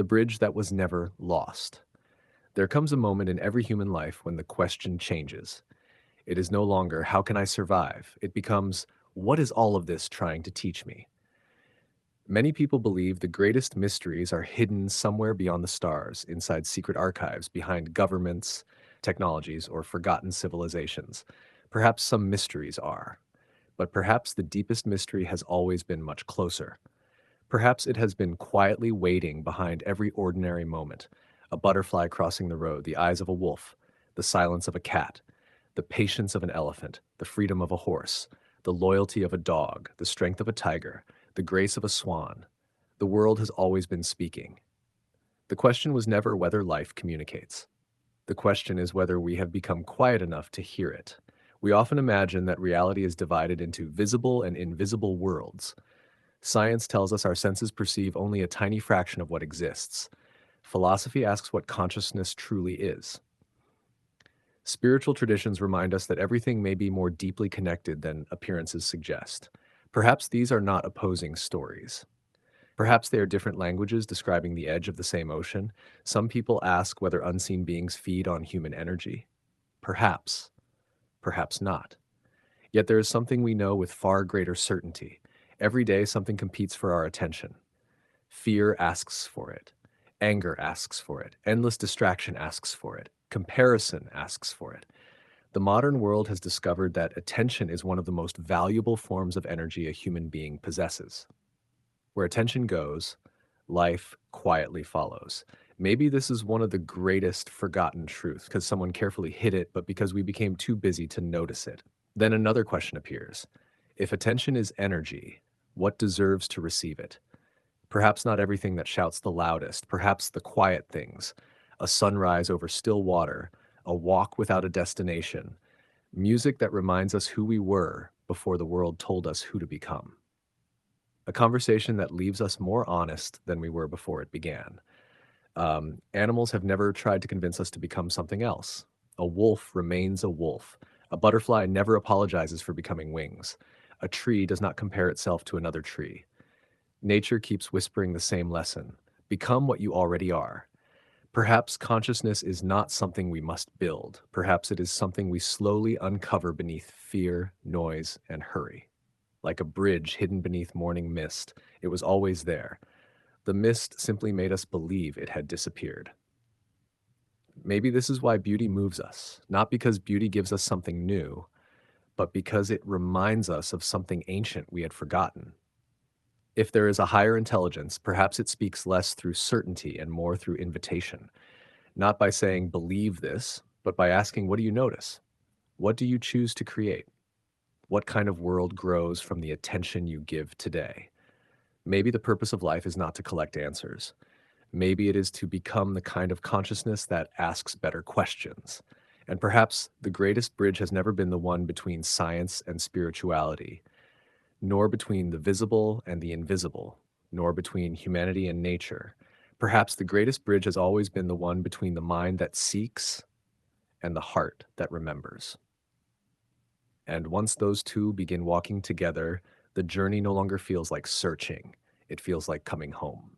the bridge that was never lost. There comes a moment in every human life when the question changes. It is no longer, how can I survive? It becomes, what is all of this trying to teach me? Many people believe the greatest mysteries are hidden somewhere beyond the stars, inside secret archives, behind governments, technologies, or forgotten civilizations. Perhaps some mysteries are, but perhaps the deepest mystery has always been much closer. Perhaps it has been quietly waiting behind every ordinary moment. A butterfly crossing the road, the eyes of a wolf, the silence of a cat, the patience of an elephant, the freedom of a horse, the loyalty of a dog, the strength of a tiger, the grace of a swan. The world has always been speaking. The question was never whether life communicates. The question is whether we have become quiet enough to hear it. We often imagine that reality is divided into visible and invisible worlds. Science tells us our senses perceive only a tiny fraction of what exists. Philosophy asks what consciousness truly is. Spiritual traditions remind us that everything may be more deeply connected than appearances suggest. Perhaps these are not opposing stories. Perhaps they are different languages describing the edge of the same ocean. Some people ask whether unseen beings feed on human energy. Perhaps, perhaps not. Yet there is something we know with far greater certainty. Every day something competes for our attention. Fear asks for it. Anger asks for it. Endless distraction asks for it. Comparison asks for it. The modern world has discovered that attention is one of the most valuable forms of energy a human being possesses. Where attention goes, life quietly follows. Maybe this is one of the greatest forgotten truths because someone carefully hid it, but because we became too busy to notice it. Then another question appears. If attention is energy, what deserves to receive it? Perhaps not everything that shouts the loudest, perhaps the quiet things, a sunrise over still water, a walk without a destination, music that reminds us who we were before the world told us who to become. A conversation that leaves us more honest than we were before it began. Animals have never tried to convince us to become something else. A wolf remains a wolf. A butterfly never apologizes for becoming wings. A tree does not compare itself to another tree. Nature keeps whispering the same lesson. Become what you already are. Perhaps consciousness is not something we must build. Perhaps it is something we slowly uncover beneath fear, noise, and hurry. Like a bridge hidden beneath morning mist, it was always there. The mist simply made us believe it had disappeared. Maybe this is why beauty moves us, not because beauty gives us something new, but because it reminds us of something ancient we had forgotten. If there is a higher intelligence, perhaps it speaks less through certainty and more through invitation, not by saying, believe this, but by asking, what do you notice? What do you choose to create? What kind of world grows from the attention you give today? Maybe the purpose of life is not to collect answers. Maybe it is to become the kind of consciousness that asks better questions. And perhaps the greatest bridge has never been the one between science and spirituality, nor between the visible and the invisible, nor between humanity and nature. Perhaps the greatest bridge has always been the one between the mind that seeks and the heart that remembers. And once those two begin walking together, the journey no longer feels like searching, it feels like coming home.